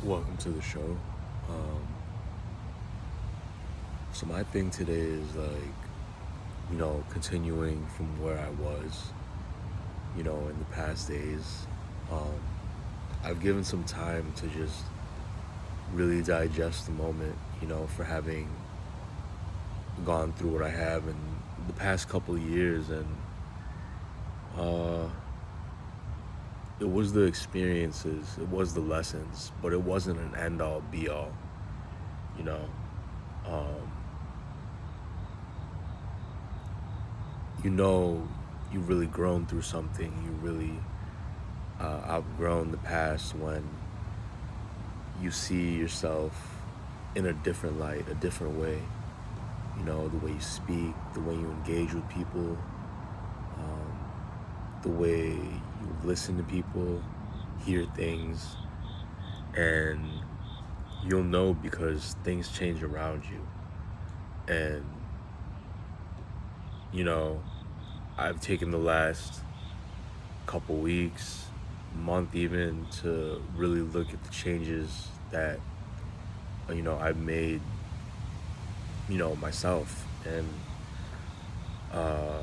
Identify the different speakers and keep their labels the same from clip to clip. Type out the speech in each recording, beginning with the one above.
Speaker 1: Welcome to the show. Um, so my thing today is continuing from where I was, in the past days. Um, I've given some time to just really digest the moment, for having gone through what I have in the past couple of years, and uh, it was the experiences, it was the lessons, but it wasn't an end all be all, you know. Um, you know you've really grown through something. You really outgrown the past when you see yourself in a different light, a different way. The way you speak, the way you engage with people, the way you listen to people, hear things, and you'll know because things change around you. And, you know, I've taken the last couple weeks, month even, to really look at the changes that I've made, myself. And uh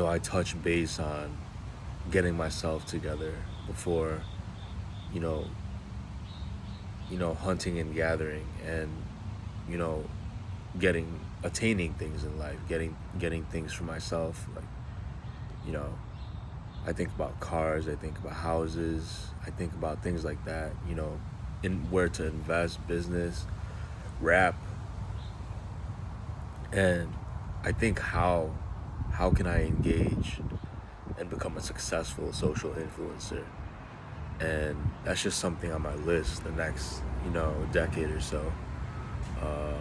Speaker 1: I touch base on getting myself together before, you know, hunting and gathering, and you know getting attaining things in life, getting things for myself. Like, you know I think about cars, I think about houses, I think about things like that, in where to invest, business, rap. And I think how can I engage and become a successful social influencer? And that's just something on my list the next, decade or so. Uh,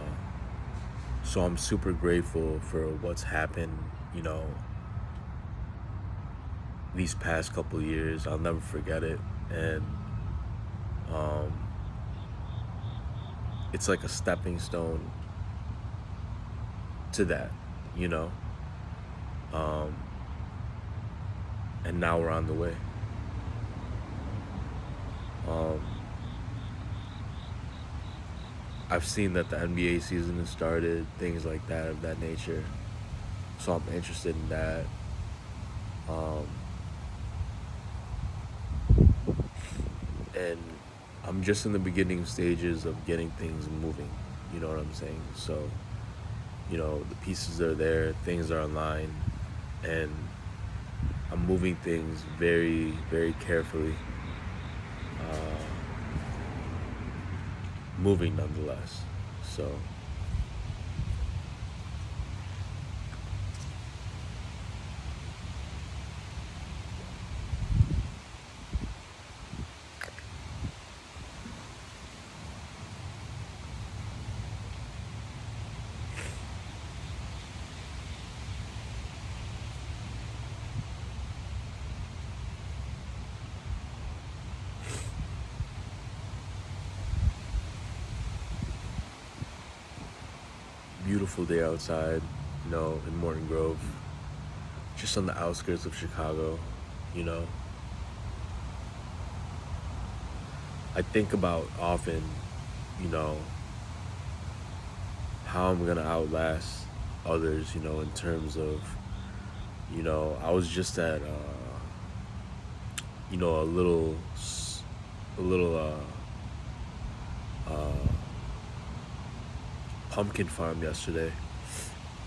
Speaker 1: so I'm super grateful for what's happened, you know, these past couple years. I'll never forget it. And um, it's like a stepping stone to that, you know. Um, and now we're on the way. Um, I've seen that the NBA season has started, things like that of that nature. So I'm interested in that. Um, and I'm just in the beginning stages of getting things moving. You know what I'm saying? So, the pieces are there, things are online, and I'm moving things very, very carefully. Uh, Moving nonetheless. So, beautiful day outside, in Morton Grove, just on the outskirts of Chicago, you know. I think about often, you know, how I'm gonna outlast others, in terms of, I was just at, a little uh, pumpkin farm yesterday,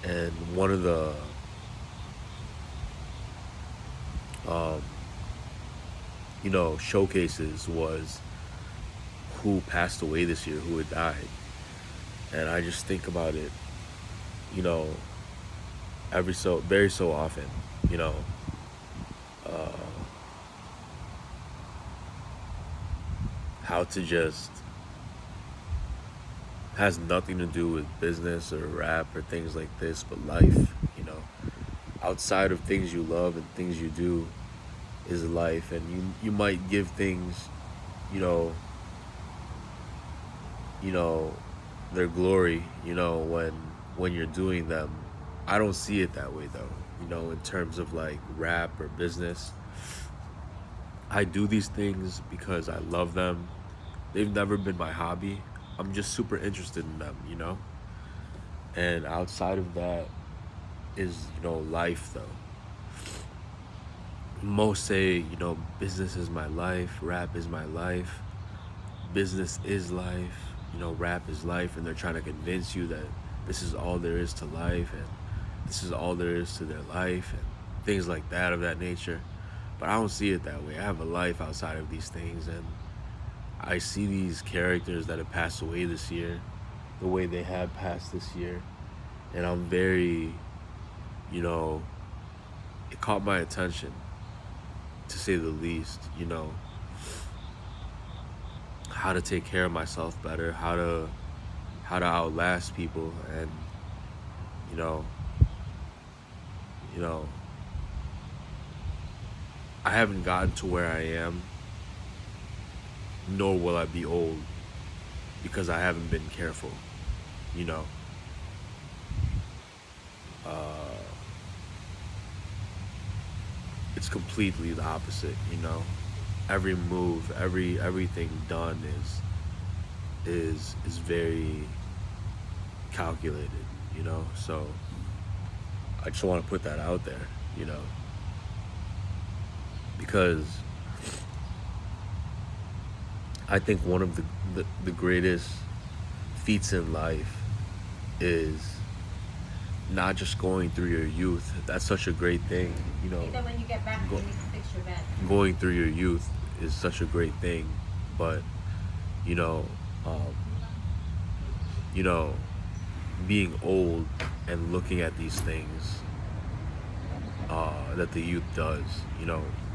Speaker 1: and one of the um, showcases was who passed away this year, who had died. And I just think about it, you know, very so often, you know, uh, how to just has nothing to do with business or rap or things like this, but life, outside of things you love and things you do is life. And you might give things, you know, you know, their glory, when you're doing them. I don't see it that way though, in terms of like rap or business. I do these things because I love them, they've never been my hobby. I'm just super interested in them, you know? And outside of that is, life though. Most say, business is my life, rap is my life, business is life, rap is life, and they're trying to convince you that this is all there is to life and this is all there is to their life and things like that of that nature. But I don't see it that way. I have a life outside of these things, and I see these characters that have passed away this year the way they have passed this year, and I'm very, you know, it caught my attention to say the least, how to take care of myself better, how to outlast people, and you know, you know, I haven't gotten to where I am, nor will I be old because I haven't been careful, you know. Uh, it's completely the opposite. Every move, everything done is very calculated. So I just want to put that out there, because I think one of the greatest feats in life is not just going through your youth. That's such a great thing,
Speaker 2: When you get back,
Speaker 1: go,
Speaker 2: you need to fix your bed.
Speaker 1: going through your youth is such a great thing, but you know, um, you know, being old and looking at these things that the youth does,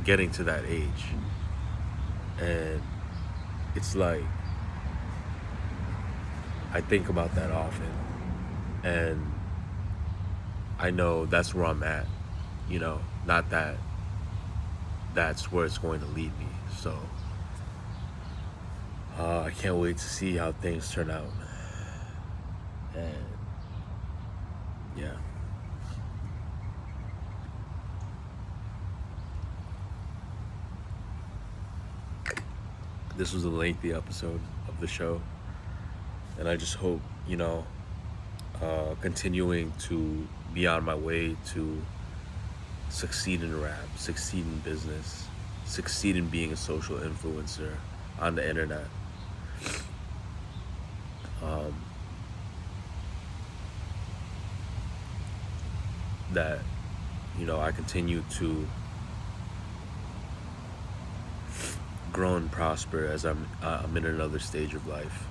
Speaker 1: getting to that age, and it's like I think about that often, and I know that's where I'm at, not that that's where it's going to lead me. So I can't wait to see how things turn out. And yeah, this was a lengthy episode of the show, and I just hope, continuing to be on my way to succeed in rap, succeed in business, succeed in being a social influencer on the internet. Um, that I continue to grow and prosper as I'm in another stage of life.